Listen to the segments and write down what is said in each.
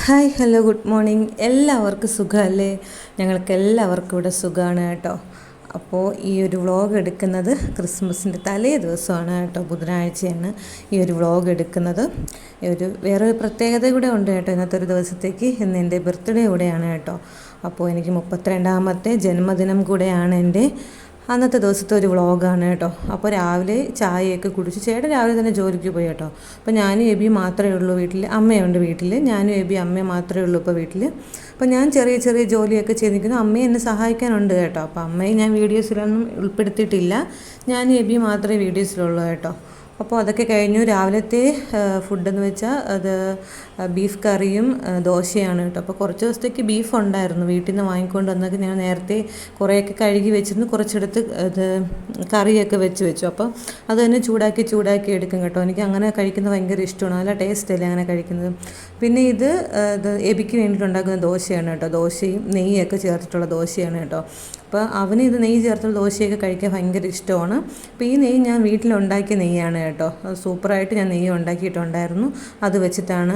Hi hello good morning. എല്ലാവർക്കും സുഖമല്ലേ? ഞങ്ങൾക്ക് എല്ലാവർക്കും ഇവിടെ സുഖമാണ് കേട്ടോ. അപ്പോൾ ഈ ഒരു വ്ളോഗ് എടുക്കുന്നത് ക്രിസ്മസിൻ്റെ തലേ ദിവസമാണ് കേട്ടോ, ബുധനാഴ്ചയാണ് ഈ ഒരു വ്ളോഗ് എടുക്കുന്നത്. വേറൊരു പ്രത്യേകത കൂടെ ഉണ്ട് കേട്ടോ ഇന്നത്തെ ഒരു ദിവസത്തേക്ക്. ഇന്ന് എൻ്റെ ബർത്ത്ഡേ കൂടെയാണ് കേട്ടോ. അപ്പോൾ എനിക്ക് 32ാമത്തെ ജന്മദിനം കൂടെയാണ് എൻ്റെ. അന്നത്തെ ദിവസത്തെ ഒരു വ്ളോഗാണ് കേട്ടോ. അപ്പോൾ രാവിലെ ചായയൊക്കെ കുടിച്ച് ചേട്ടൻ രാവിലെ തന്നെ ജോലിക്ക് പോയി കേട്ടോ. അപ്പോൾ ഞാനും എബി മാത്രമേ ഉള്ളൂ വീട്ടിൽ. അമ്മയുണ്ട് വീട്ടിൽ. ഞാനും എബി അമ്മയും മാത്രമേ ഉള്ളൂ ഇപ്പോൾ വീട്ടിൽ. അപ്പോൾ ഞാൻ ചെറിയ ചെറിയ ജോലിയൊക്കെ ചെയ്തിരിക്കുന്നു. അമ്മയെ എന്നെ സഹായിക്കാനുണ്ട് കേട്ടോ. അപ്പോൾ അമ്മയെ ഞാൻ വീഡിയോസിലൊന്നും ഉൾപ്പെടുത്തിയിട്ടില്ല. ഞാനും എബി മാത്രമേ വീഡിയോസിലുള്ളൂ കേട്ടോ. അപ്പോൾ അതൊക്കെ കഴിഞ്ഞു. രാവിലത്തെ ഫുഡെന്ന് വെച്ചാൽ അത് ബീഫ് കറിയും ദോശയാണ് കേട്ടോ. അപ്പോൾ കുറച്ച് ദിവസത്തേക്ക് ബീഫ് ഉണ്ടായിരുന്നു, വീട്ടിൽ നിന്ന് വാങ്ങിക്കൊണ്ട് വന്നൊക്കെ ഞാൻ നേരത്തെ കുറേയൊക്കെ കഴുകി വെച്ചിരുന്നു. കുറച്ചെടുത്ത് അത് കറിയൊക്കെ വെച്ചു. അപ്പോൾ അത് തന്നെ ചൂടാക്കി എടുക്കും കേട്ടോ. എനിക്ക് അങ്ങനെ കഴിക്കുന്നത് ഭയങ്കര ഇഷ്ടമാണ്. നല്ല ടേസ്റ്റ് അല്ലേ അങ്ങനെ കഴിക്കുന്നത്. പിന്നെ ഇത് എബിക്ക് വേണ്ടിയിട്ടുണ്ടാക്കുന്ന ദോശയാണ് കേട്ടോ. ദോശയും നെയ്യൊക്കെ ചേർത്തിട്ടുള്ള ദോശയാണ് കേട്ടോ. അപ്പോൾ അവന് ഇത് നെയ്യ് ചേർത്തുള്ള ദോശയൊക്കെ കഴിക്കാൻ ഭയങ്കര ഇഷ്ടമാണ്. അപ്പോൾ ഈ നെയ്യ് ഞാൻ വീട്ടിലുണ്ടാക്കിയ നെയ്യാണ് കേട്ടോ. സൂപ്പറായിട്ട് ഞാൻ നെയ്യ് ഉണ്ടാക്കിയിട്ടുണ്ടായിരുന്നു. അത് വെച്ചിട്ടാണ്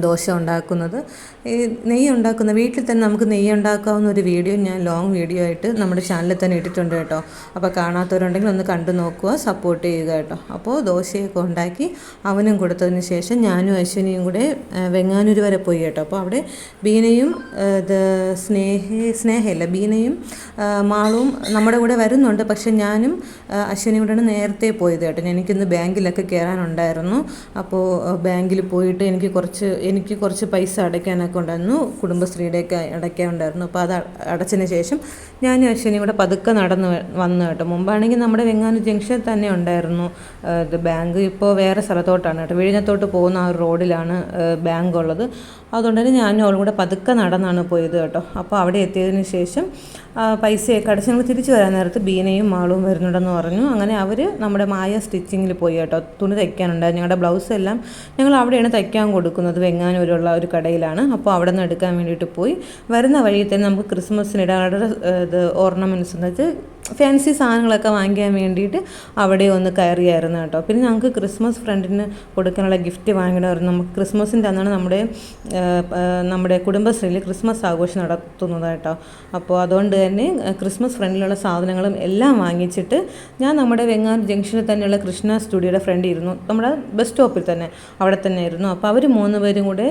ദോശ ഉണ്ടാക്കുന്നത്. ഈ നെയ്യ് ഉണ്ടാക്കുന്ന വീട്ടിൽ തന്നെ നമുക്ക് നെയ്യ് ഉണ്ടാക്കാവുന്ന ഒരു വീഡിയോ ഞാൻ ലോങ് വീഡിയോ ആയിട്ട് നമ്മുടെ ചാനലിൽ തന്നെ ഇട്ടിട്ടുണ്ട് കേട്ടോ. അപ്പോൾ കാണാത്തവരുണ്ടെങ്കിൽ ഒന്ന് കണ്ടു നോക്കുക, സപ്പോർട്ട് ചെയ്യുക കേട്ടോ. അപ്പോൾ ദോശയൊക്കെ ഉണ്ടാക്കി അവനും കൊടുത്തതിന് ശേഷം ഞാനും അശ്വിനിയും കൂടെ വെങ്ങാനൂർ വരെ പോയി കേട്ടോ. അപ്പോൾ അവിടെ ബീനയും സ്നേഹയില്ല ബീനയും മാളും നമ്മുടെ കൂടെ വരുന്നുണ്ട്. പക്ഷെ ഞാനും അശ്വിനിയും കൂടെയാണ് നേരത്തെ പോയത് കേട്ടോ. എനിക്കിന്ന് ബാങ്കിലൊക്കെ കയറാനുണ്ടായിരുന്നു. അപ്പോൾ ബാങ്കിൽ പോയിട്ട് എനിക്ക് കുറച്ച് പൈസ അടയ്ക്കാനൊക്കെ ഉണ്ടായിരുന്നു. കുടുംബശ്രീയുടെയൊക്കെ അടയ്ക്കാനുണ്ടായിരുന്നു. അപ്പോൾ അത് അടച്ചതിന് ശേഷം ഞാനും അശ്വിനിയും കൂടെ പതുക്കെ നടന്ന് വന്നു കേട്ടോ. മുമ്പാണെങ്കിൽ നമ്മുടെ വെങ്ങാനൂർ ജംഗ്ഷൻ തന്നെ ഉണ്ടായിരുന്നു ബാങ്ക്. ഇപ്പോൾ വേറെ സ്ഥലത്തോട്ടാണ് കേട്ടോ, വിഴിഞ്ഞത്തോട്ട് പോകുന്ന ആ ഒരു റോഡിലാണ് ബാങ്ക് ഉള്ളത്. അതുകൊണ്ട് തന്നെ ഞാനും അവളും കൂടെ പതുക്കെ നടന്നാണ് പോയത് കേട്ടോ. അപ്പോൾ അവിടെ എത്തിയതിന് ശേഷം പൈസയൊക്കെ അടച്ച് ഞങ്ങൾ തിരിച്ചു വരാൻ നേരത്ത് ബീനയും മാളും വരുന്നുണ്ടെന്ന് പറഞ്ഞു. അങ്ങനെ അവർ നമ്മുടെ മായ സ്റ്റിച്ചിങ്ങിൽ പോയി കേട്ടോ. തുണി തയ്ക്കാനുണ്ടായിരുന്നു. ഞങ്ങളുടെ ബ്ലൗസ് എല്ലാം ഞങ്ങൾ അവിടെയാണ് തയ്ക്കാൻ കൊടുക്കുന്നത്, വെങ്ങാനൂരുള്ള ഒരു കടയിലാണ്. അപ്പോൾ അവിടെ നിന്ന് എടുക്കാൻ വേണ്ടിയിട്ട് പോയി. വരുന്ന വഴിയിൽ തന്നെ നമുക്ക് ക്രിസ്മസിനിടാനുള്ള ഓർണമെൻറ്റ്സ് എന്ന് വെച്ചാൽ ഫാൻസി സാധനങ്ങളൊക്കെ വാങ്ങിക്കാൻ വേണ്ടിയിട്ട് അവിടെ ഒന്ന് കയറിയായിരുന്നു കേട്ടോ. പിന്നെ ഞങ്ങൾക്ക് ക്രിസ്മസ് ഫ്രണ്ടിന് കൊടുക്കാനുള്ള ഗിഫ്റ്റ് വാങ്ങണമായിരുന്നു. നമുക്ക് ക്രിസ്മസിൻ്റെ അന്നാണ് നമ്മുടെ കുടുംബശ്രീയിൽ ക്രിസ്മസ് ആഘോഷം നടത്തുന്നത് കേട്ടോ. അപ്പോൾ അതുകൊണ്ട് തന്നെ ക്രിസ്മസ് ഫ്രണ്ടിലുള്ള സാധനങ്ങളും എല്ലാം വാങ്ങിച്ചിട്ട് ഞാൻ നമ്മുടെ വെങ്ങാനൂർ ജംഗ്ഷനിൽ തന്നെയുള്ള കൃഷ്ണ സ്റ്റുഡിയോയുടെ ഫ്രണ്ട് ഇരുന്നു. നമ്മുടെ ബസ് സ്റ്റോപ്പിൽ തന്നെ അവിടെ തന്നെ ഇരുന്നു. അപ്പോൾ അവർ 3 പേരും കൂടെ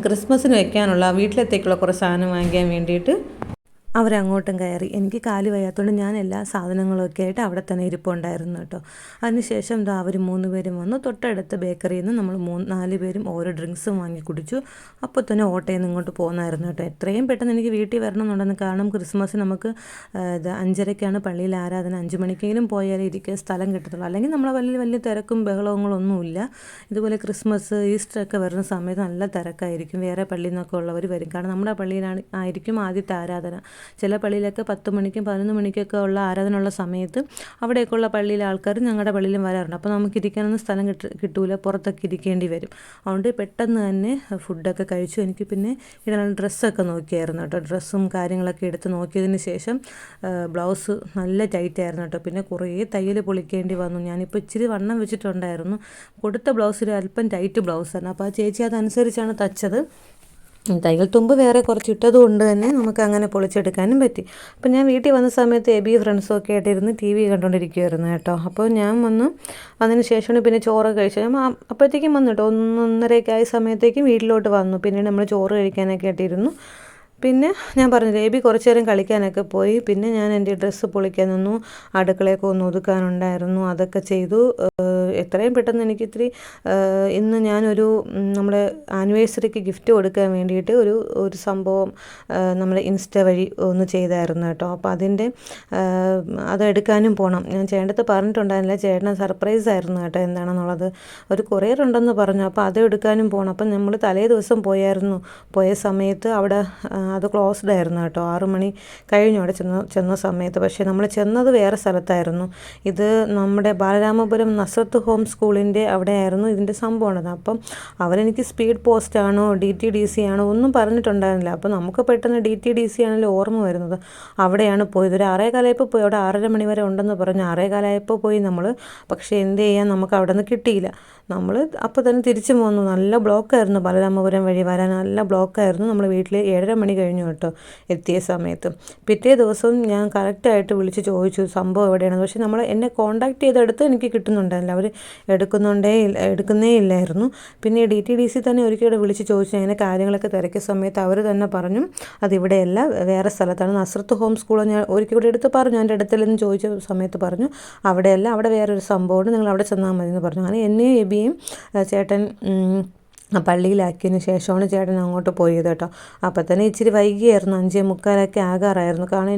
ക്രിസ്മസിന് വെക്കാനുള്ള വീട്ടിലത്തേക്കുള്ള കുറച്ച് സാധനം വാങ്ങിക്കാൻ വേണ്ടിയിട്ട് അവരങ്ങോട്ടും കയറി. എനിക്ക് കാല് വയ്യാത്തതുകൊണ്ട് ഞാൻ എല്ലാ സാധനങ്ങളൊക്കെ ആയിട്ട് അവിടെ തന്നെ ഇരിപ്പുണ്ടായിരുന്നു കേട്ടോ. അതിനുശേഷം അവർ 3 പേരും വന്നു. തൊട്ടടുത്ത ബേക്കറിയിൽ നിന്ന് നമ്മൾ 4 പേരും ഓരോ ഡ്രിങ്ക്സും വാങ്ങി കുടിച്ചു. അപ്പോൾ തന്നെ ഓട്ടയിൽ നിന്ന് ഇങ്ങോട്ട് പോകുന്നായിരുന്നു കേട്ടോ. എത്രയും പെട്ടെന്ന് എനിക്ക് വീട്ടിൽ വരണമെന്നുണ്ടെന്ന്. കാരണം ക്രിസ്മസ് നമുക്ക് 5:30ക്കാണ് പള്ളിയിൽ ആരാധന. 5 മണിക്കെങ്കിലും പോയാലേ ഇരിക്കാൻ സ്ഥലം കിട്ടത്തുള്ളൂ. അല്ലെങ്കിൽ നമ്മളെ വലിയ തിരക്കും ബഹളങ്ങളൊന്നുമില്ല. ഇതുപോലെ ക്രിസ്മസ് ഈസ്റ്ററൊക്കെ വരുന്ന സമയത്ത് നല്ല തിരക്കായിരിക്കും. വേറെ പള്ളിയിൽ നിന്നൊക്കെ ഉള്ളവർ വരും. കാരണം നമ്മുടെ പള്ളിയിലാണ് ആയിരിക്കും ആദ്യത്തെ ആരാധന. ചില പള്ളിയിലൊക്കെ 10 മണിക്കും 11 മണിക്കൊക്കെ ഉള്ള ആരാധനയുള്ള സമയത്ത് അവിടെയൊക്കെയുള്ള പള്ളിയിലെ ആൾക്കാർ ഞങ്ങളുടെ പള്ളിയിലും വരാറുണ്ട്. അപ്പോൾ നമുക്ക് ഇരിക്കാനൊന്നും സ്ഥലം കിട്ടൂല, പുറത്തൊക്കെ ഇരിക്കേണ്ടി വരും. അതുകൊണ്ട് പെട്ടെന്ന് തന്നെ ഫുഡൊക്കെ കഴിച്ചു. എനിക്ക് പിന്നെ ഇടാനുള്ള ഡ്രസ്സൊക്കെ നോക്കിയായിരുന്നു കേട്ടോ. ഡ്രസ്സും കാര്യങ്ങളൊക്കെ എടുത്ത് നോക്കിയതിന് ശേഷം ബ്ലൗസ് നല്ല ടൈറ്റായിരുന്നു കേട്ടോ. പിന്നെ കുറേ തയ്യൽ പൊളിക്കേണ്ടി വന്നു. ഞാനിപ്പോൾ ഇച്ചിരി വണ്ണം വെച്ചിട്ടുണ്ടായിരുന്നു. കൊടുത്ത ബ്ലൗസിൽ അല്പം ടൈറ്റ് ബ്ലൗസാണ്. അപ്പോൾ ആ ചേച്ചി അതനുസരിച്ചാണ് തച്ചത്. തയ്യൽ തുമ്പ് വേറെ കുറച്ച് ഇട്ടത് കൊണ്ട് തന്നെ നമുക്ക് അങ്ങനെ പൊളിച്ചെടുക്കാനും പറ്റി. അപ്പോൾ ഞാൻ വീട്ടിൽ വന്ന സമയത്ത് എബി ഫ്രണ്ട്സും ഒക്കെ ആയിട്ടിരുന്ന് TV കണ്ടുകൊണ്ടിരിക്കുമായിരുന്നു കേട്ടോ. അപ്പോൾ ഞാൻ അതിന് ശേഷമാണ് പിന്നെ ചോറ് കഴിച്ചത്. ഞാൻ അപ്പോഴത്തേക്കും വന്നു കേട്ടോ. 1:30 ആയ സമയത്തേക്കും വീട്ടിലോട്ട് വന്നു. പിന്നീട് നമ്മൾ ചോറ് കഴിക്കാനൊക്കെ ആയിട്ടിരുന്നു. പിന്നെ ഞാൻ പറഞ്ഞില്ലേ, എബി കുറച്ച് നേരം കളിക്കാനൊക്കെ പോയി. പിന്നെ ഞാൻ എൻ്റെ ഡ്രസ്സ് പൊളിക്കാൻ നിന്നു. അടുക്കളയൊക്കെ ഒന്ന് ഒതുക്കാനുണ്ടായിരുന്നു, അതൊക്കെ ചെയ്തു. എത്രയും പെട്ടെന്ന് എനിക്ക് ഇന്ന് ഞാനൊരു നമ്മുടെ ആനിവേഴ്സറിക്ക് ഗിഫ്റ്റ് കൊടുക്കാൻ വേണ്ടിയിട്ട് ഒരു സംഭവം നമ്മുടെ ഇൻസ്റ്റ വഴി ഒന്ന് ചെയ്തായിരുന്നു കേട്ടോ. അപ്പോൾ അതെടുക്കാനും പോകണം. ഞാൻ ചേട്ടത്ത് പറഞ്ഞിട്ടുണ്ടായിരുന്നില്ല. ചേട്ടന് സർപ്രൈസ് ആയിരുന്നു കേട്ടോ എന്താണെന്നുള്ളത്. ഒരു കൊറിയർ ഉണ്ടെന്ന് പറഞ്ഞു. അപ്പോൾ അതെടുക്കാനും പോകണം. അപ്പം നമ്മൾ തലേ ദിവസം പോയ സമയത്ത് അവിടെ അത് ക്ലോസ്ഡ് ആയിരുന്നു കേട്ടോ. 6 മണി കഴിഞ്ഞു അവിടെ ചെന്ന സമയത്ത്. പക്ഷേ നമ്മൾ ചെന്നത് വേറെ സ്ഥലത്തായിരുന്നു. ഇത് നമ്മുടെ ബാലരാമപുരം നസ്രത്ത് ഹോം സ്കൂളിൻ്റെ അവിടെയായിരുന്നു ഇതിൻ്റെ സംഭവമുള്ളത്. അപ്പം അവരെനിക്ക് സ്പീഡ് പോസ്റ്റ് ആണോ DTDC ആണോ ഒന്നും പറഞ്ഞിട്ടുണ്ടായിരുന്നില്ല. അപ്പോൾ നമുക്ക് പെട്ടെന്ന് DTDC ആണല്ലോ ഓർമ്മ വരുന്നത്. അവിടെയാണ് പോയത്. ഒരു 6:15 പോയി. അവിടെ 6:30 മണി വരെ ഉണ്ടെന്ന് പറഞ്ഞു. 6:15 പോയി നമ്മൾ. പക്ഷേ എന്ത് ചെയ്യാൻ, നമുക്ക് അവിടെ നിന്ന് കിട്ടിയില്ല. നമ്മൾ അപ്പോൾ തന്നെ തിരിച്ചു പോന്നു. നല്ല ബ്ലോക്കായിരുന്നു ബാലരാമപുരം വഴി വരാൻ, നല്ല ബ്ലോക്കായിരുന്നു. നമ്മൾ വീട്ടിൽ 7:30 മണി കഴിഞ്ഞു കേട്ടോ എത്തിയ സമയത്ത്. പിറ്റേ ദിവസവും ഞാൻ കറക്റ്റായിട്ട് വിളിച്ച് ചോദിച്ചു സംഭവം എവിടെയാണ്. പക്ഷേ എന്നെ കോൺടാക്ട് ചെയ്തെടുത്ത് എനിക്ക് കിട്ടുന്നുണ്ടായിരുന്നില്ല. അവർ എടുക്കുന്നേ ഇല്ലായിരുന്നു. പിന്നെ DTDC തന്നെ ഒരിക്കലും വിളിച്ച് ചോദിച്ചു. അങ്ങനെ കാര്യങ്ങളൊക്കെ തിരക്കിയ സമയത്ത് അവർ തന്നെ പറഞ്ഞു അതിവിടെയല്ല, വേറെ സ്ഥലത്താണ്. നസ്രത്ത് ഹോം സ്കൂൾ ഞാൻ ഒരിക്കൽ കൂടി എടുത്ത് പറഞ്ഞു. എൻ്റെ അടുത്തല്ലെന്ന് ചോദിച്ച സമയത്ത് പറഞ്ഞു അവിടെയല്ല, അവിടെ വേറൊരു സംഭവമുണ്ട്, നിങ്ങൾ അവിടെ ചെന്നാൽ മതി എന്ന് പറഞ്ഞു. അങ്ങനെ എന്നെയും എബിയും ചേട്ടൻ പള്ളിയിലാക്കിയതിന് ശേഷമാണ് ചേട്ടൻ അങ്ങോട്ട് പോയത് കേട്ടോ. അപ്പം തന്നെ ഇച്ചിരി വൈകിയായിരുന്നു, 5:45 ആകാറായിരുന്നു. കാരണം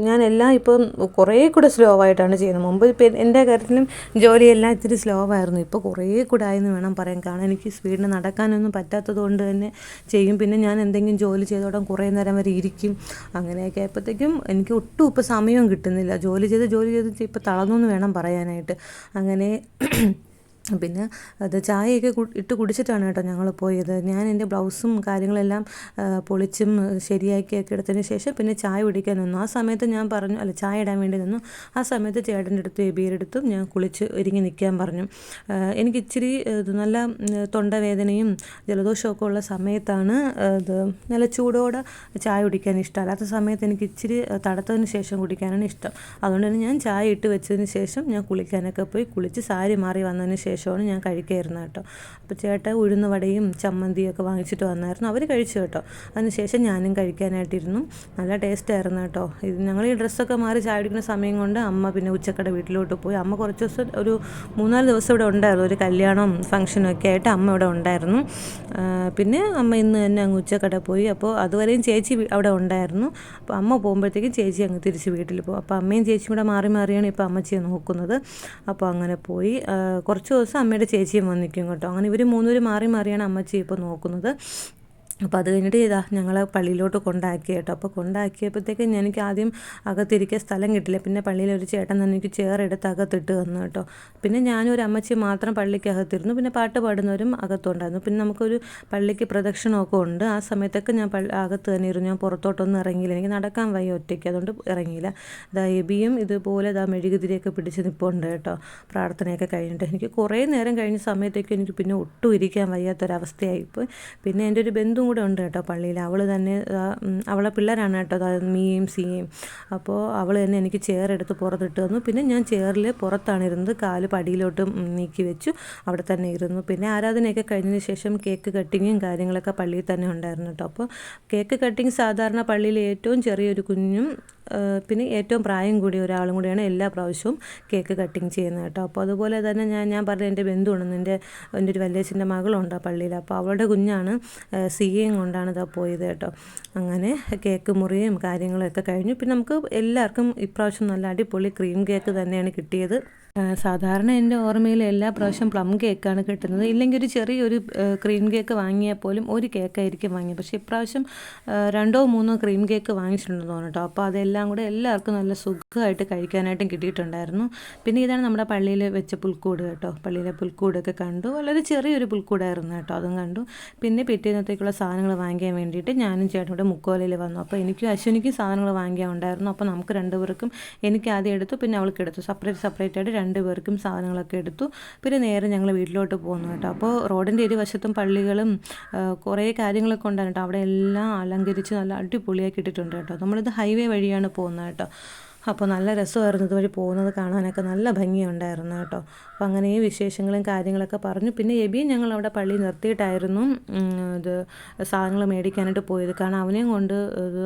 ഞാനെല്ലാം ഇപ്പം കുറേ കൂടെ സ്ലോ ആയിട്ടാണ് ചെയ്യുന്നത്. മുമ്പ് ഇപ്പം എൻ്റെ കാര്യത്തിലും ജോലിയെല്ലാം ഇത്തിരി സ്ലോ ആയിരുന്നു. ഇപ്പോൾ കുറേ കൂടെ ആയെന്ന് വേണം പറയാൻ. കാരണം എനിക്ക് സ്പീഡിന് നടക്കാനൊന്നും പറ്റാത്തത് കൊണ്ട് തന്നെ ചെയ്യും. പിന്നെ ഞാൻ എന്തെങ്കിലും ജോലി ചെയ്തോടെ കുറേ നേരം വരെ ഇരിക്കും. അങ്ങനെയൊക്കെ ആയപ്പോഴത്തേക്കും എനിക്ക് ഒട്ടും ഇപ്പോൾ സമയവും കിട്ടുന്നില്ല. ജോലി ചെയ്ത് ഇപ്പോൾ തളർന്നു എന്ന് വേണം പറയാനായിട്ട്. അങ്ങനെ പിന്നെ ചായയൊക്കെ ഇട്ട് കുടിച്ചിട്ടാണ് കേട്ടോ ഞങ്ങൾ പോയത്. ഞാൻ എൻ്റെ ബ്ലൗസും കാര്യങ്ങളെല്ലാം പൊളിച്ചും ശരിയാക്കിയൊക്കെ എടുത്തതിന് ശേഷം പിന്നെ ചായ കുടിക്കാൻ നിന്നു. ആ സമയത്ത് ഞാൻ പറഞ്ഞു, ചായ ഇടാൻ വേണ്ടി നിന്നു. ആ സമയത്ത് ചേട്ടൻ്റെ അടുത്തും എബിയുടെ അടുത്തും ഞാൻ കുളിച്ച് ഒരുങ്ങി നിൽക്കാൻ പറഞ്ഞു. എനിക്കിച്ചിരി നല്ല തൊണ്ടവേദനയും ജലദോഷമൊക്കെ ഉള്ള സമയത്താണ് നല്ല ചൂടോടെ ചായ കുടിക്കാൻ ഇഷ്ടം. അല്ലാത്ത സമയത്ത് എനിക്ക് ഇച്ചിരി തണുത്തതിന് ശേഷം കുടിക്കാനാണ് ഇഷ്ടം. അതുകൊണ്ട് തന്നെ ഞാൻ ചായ ഇട്ട് വെച്ചതിന് ശേഷം ഞാൻ കുളിക്കാനൊക്കെ പോയി. കുളിച്ച് സാരി മാറി വന്നതിന് ശേഷമാണ് ഞാൻ കഴിക്കായിരുന്നു കേട്ടോ. അപ്പോൾ ചേട്ടൻ ഉഴുന്ന് വടയും ചമ്മന്തിയൊക്കെ വാങ്ങിച്ചിട്ട് വന്നായിരുന്നു. അവർ കഴിച്ചു കേട്ടോ. അതിനുശേഷം ഞാനും കഴിക്കാനായിട്ടിരുന്നു. നല്ല ടേസ്റ്റായിരുന്നു കേട്ടോ. ഞങ്ങൾ ഈ ഡ്രസ്സൊക്കെ മാറി ചായ കുടിക്കുന്ന സമയം കൊണ്ട് അമ്മ പിന്നെ ഉച്ചക്കട വീട്ടിലോട്ട് പോയി. അമ്മ കുറച്ച് ദിവസം, ഒരു 3-4 ദിവസം ഇവിടെ ഉണ്ടായിരുന്നു. ഒരു കല്യാണം ഫംഗ്ഷനും ഒക്കെ ആയിട്ട് അമ്മ ഇവിടെ ഉണ്ടായിരുന്നു. പിന്നെ അമ്മ ഇന്ന് തന്നെ അങ്ങ് ഉച്ചക്കട പോയി. അപ്പോൾ അതുവരെയും ചേച്ചി അവിടെ ഉണ്ടായിരുന്നു. അപ്പോൾ അമ്മ പോകുമ്പോഴത്തേക്കും ചേച്ചി അങ്ങ് തിരിച്ച് വീട്ടിൽ പോകും. അപ്പോൾ അമ്മയും ചേച്ചിയും കൂടെ മാറിയാണ് ഇപ്പോൾ അമ്മച്ചിയെ നോക്കുന്നത്. അപ്പോൾ അങ്ങനെ പോയി. കുറച്ച് ദിവസം അമ്മയുടെ ചേച്ചിയും വന്നിരിക്കും കേട്ടോ. അങ്ങനെ ഇവർ 3 പേര് മാറിയാണ് അമ്മച്ചി ഇപ്പോൾ നോക്കുന്നത്. അപ്പോൾ അത് കഴിഞ്ഞിട്ട് ഞങ്ങളെ പള്ളിയിലോട്ട് കൊണ്ടാക്കി കേട്ടോ. അപ്പോൾ കൊണ്ടാക്കിയപ്പോഴത്തേക്കും എനിക്ക് ആദ്യം അകത്തിരിക്കാൻ സ്ഥലം കിട്ടില്ല. പിന്നെ പള്ളിയിലൊരു ചേട്ടൻ തന്നെ എനിക്ക് ചെയറെടുത്ത് അകത്തിട്ട് തന്നു കേട്ടോ. പിന്നെ ഞാനും ഒരു അമ്മച്ചി മാത്രം പള്ളിക്ക് അകത്തിരുന്നു. പിന്നെ പാട്ട് പാടുന്നവരും അകത്തുണ്ടായിരുന്നു. പിന്നെ നമുക്കൊരു പള്ളിക്ക് പ്രദക്ഷിണമൊക്കെ ഉണ്ട്. ആ സമയത്തൊക്കെ ഞാൻ അകത്ത് തന്നെ ഇരുന്നു. ഞാൻ പുറത്തോട്ടൊന്നും ഇറങ്ങിയില്ല. എനിക്ക് നടക്കാൻ വയ്യ ഒറ്റയ്ക്ക്, അതുകൊണ്ട് ഇറങ്ങിയില്ല. എബിയും ഇതുപോലെ മെഴുകുതിരിയൊക്കെ പിടിച്ച് നിൽപ്പുണ്ട് കേട്ടോ. പ്രാർത്ഥനയൊക്കെ കഴിഞ്ഞിട്ട് എനിക്ക് കുറേ നേരം കഴിഞ്ഞ സമയത്തേക്ക് എനിക്ക് പിന്നെ ഒട്ടും ഇരിക്കാൻ വയ്യാത്തൊരവസ്ഥയായിപ്പോയി. പിന്നെ എൻ്റെ ഒരു ബന്ധു കൂടെ ഉണ്ട് കേട്ടോ പള്ളിയിൽ. അവൾ തന്നെ, അവളെ പിള്ളേരാണ് കേട്ടോ, മീയും സിയും. അപ്പോൾ അവൾ തന്നെ എനിക്ക് ചെയറെടുത്ത് പുറത്തിട്ട് തന്നു. പിന്നെ ഞാൻ ചെയറിൽ പുറത്താണ് ഇരുന്നത്. കാല് പടിയിലോട്ട് നീക്കി വെച്ചു, അവിടെ തന്നെ ഇരുന്നു. പിന്നെ ആരാധനയൊക്കെ കഴിഞ്ഞതിന് ശേഷം കേക്ക് കട്ടിങ്ങും കാര്യങ്ങളൊക്കെ പള്ളിയിൽ തന്നെ ഉണ്ടായിരുന്നു കേട്ടോ. അപ്പോൾ കേക്ക് കട്ടിങ് സാധാരണ പള്ളിയിൽ ഏറ്റവും ചെറിയൊരു കുഞ്ഞും പിന്നെ ഏറ്റവും പ്രായം കൂടിയ ഒരാളും കൂടിയാണ് എല്ലാ പ്രാവശ്യവും കേക്ക് കട്ടിങ് ചെയ്യുന്നത് കേട്ടോ. അപ്പോൾ അതുപോലെ തന്നെ ഞാൻ പറഞ്ഞ എൻ്റെ ബന്ധുവാണ്, എൻ്റെ ഒരു വല്യച്ഛൻ്റെ മകളുണ്ട് ആ പള്ളിയിൽ. അപ്പോൾ അവളുടെ കുഞ്ഞാണ് സിയും കൊണ്ടാണ് പോയത് കേട്ടോ. അങ്ങനെ കേക്ക് മുറിയും കാര്യങ്ങളൊക്കെ കഴിഞ്ഞു. പിന്നെ നമുക്ക് എല്ലാവർക്കും ഇപ്രാവശ്യം നല്ല അടിപൊളി ക്രീം കേക്ക് തന്നെയാണ് കിട്ടിയത്. സാധാരണ എൻ്റെ ഓർമ്മയിൽ എല്ലാ പ്രാവശ്യം പ്ലം കേക്കാണ് കിട്ടുന്നത്. ഇല്ലെങ്കിൽ ഒരു ചെറിയൊരു ക്രീം കേക്ക് വാങ്ങിയാൽ പോലും ഒരു കേക്കായിരിക്കും വാങ്ങിയത്. പക്ഷേ ഇപ്രാവശ്യം 2-3 ക്രീം കേക്ക് വാങ്ങിച്ചിട്ടുണ്ടെന്ന് തോന്നുന്നു കേട്ടോ. അപ്പോൾ അതെല്ലാം കൂടെ എല്ലാവർക്കും നല്ല സുഖമായിട്ട് കഴിക്കാനായിട്ടും കിട്ടിയിട്ടുണ്ടായിരുന്നു. പിന്നെ ഇതാണ് നമ്മുടെ പള്ളിയിൽ വെച്ച പുൽക്കൂട് കേട്ടോ. പള്ളിയിലെ പുൽക്കൂടൊക്കെ കണ്ടു. വളരെ ചെറിയൊരു പുൽക്കൂടായിരുന്നു കേട്ടോ, അതും കണ്ടു. പിന്നെ പിറ്റേന്നത്തേക്കുള്ള സാധനങ്ങൾ വാങ്ങിക്കാൻ വേണ്ടിയിട്ട് ഞാനും ചേട്ടനും കൂടെ മുക്കോലയിൽ വന്നു. അപ്പോൾ എനിക്കും അശ്വിനിക്കും സാധനങ്ങൾ വാങ്ങിക്കാൻ ഉണ്ടായിരുന്നു. അപ്പോൾ നമുക്ക് 2 പേർക്കും, എനിക്ക് ആദ്യം എടുത്തു, പിന്നെ അവൾക്ക് എടുത്തു. സെപ്പറേറ്റ് ആയിട്ട് 2 പേർക്കും സാധനങ്ങളൊക്കെ എടുത്തു. പിന്നെ നേരെ ഞങ്ങൾ വീട്ടിലോട്ട് പോകുന്നു കേട്ടോ. അപ്പോൾ റോഡിൻ്റെ ഇരുവശത്തും പള്ളികളും കുറേ കാര്യങ്ങളൊക്കെ ഉണ്ടായിരുന്നു കേട്ടോ. അവിടെ എല്ലാം അലങ്കരിച്ച് നല്ല അടിപൊളിയാക്കി ഇട്ടിട്ടുണ്ട് കേട്ടോ. നമ്മളിത് ഹൈവേ വഴിയാണ് പോകുന്നത് കേട്ടോ. അപ്പോൾ നല്ല രസമായിരുന്നു ഇതുവഴി പോകുന്നത് കാണാനൊക്കെ, നല്ല ഭംഗിയുണ്ടായിരുന്നു കേട്ടോ. അപ്പോൾ അങ്ങനെ ഈ വിശേഷങ്ങളും കാര്യങ്ങളൊക്കെ പറഞ്ഞു. പിന്നെ എബിയും ഞങ്ങൾ അവിടെ പള്ളി നിർത്തിയിട്ടായിരുന്നു ഇത് സാധനങ്ങൾ മേടിക്കാനായിട്ട് പോയത്. കാരണം അവനെയും കൊണ്ട്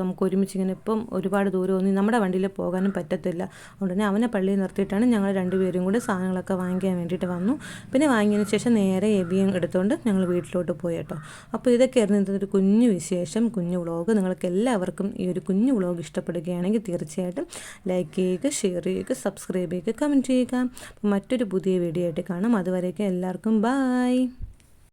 നമുക്ക് ഒരുമിച്ച് ഇങ്ങനെ ഇപ്പം ഒരുപാട് ദൂരമൊന്നും നമ്മുടെ വണ്ടിയിൽ പോകാനും പറ്റത്തില്ല. അതുകൊണ്ട് തന്നെ അവനെ പള്ളിയിൽ നിർത്തിയിട്ടാണ് ഞങ്ങൾ 2 പേരും കൂടി സാധനങ്ങളൊക്കെ വാങ്ങിക്കാൻ വേണ്ടിയിട്ട് വന്നു. പിന്നെ വാങ്ങിയതിന് ശേഷം നേരെ എബിയും എടുത്തുകൊണ്ട് ഞങ്ങൾ വീട്ടിലോട്ട് പോയി കേട്ടോ. അപ്പോൾ ഇതൊക്കെയായിരുന്നു ഇതൊരു കുഞ്ഞു വിശേഷം, കുഞ്ഞു വ്ളോഗ്. നിങ്ങൾക്ക് എല്ലാവർക്കും ഈ ഒരു കുഞ്ഞു വ്ളോഗ് ഇഷ്ടപ്പെടുകയാണെങ്കിൽ തീർച്ചയായിട്ടും ലൈക്ക് ചെയ്യുക, ഷെയർ ചെയ്യുക, സബ്സ്ക്രൈബ് ചെയ്യുക, കമൻറ്റ് ചെയ്യുക. അപ്പോൾ മറ്റൊരു പുതിയ വീഡിയോ ആയിട്ട് കാണാം. അതുവരേക്കും എല്ലാവർക്കും ബൈ.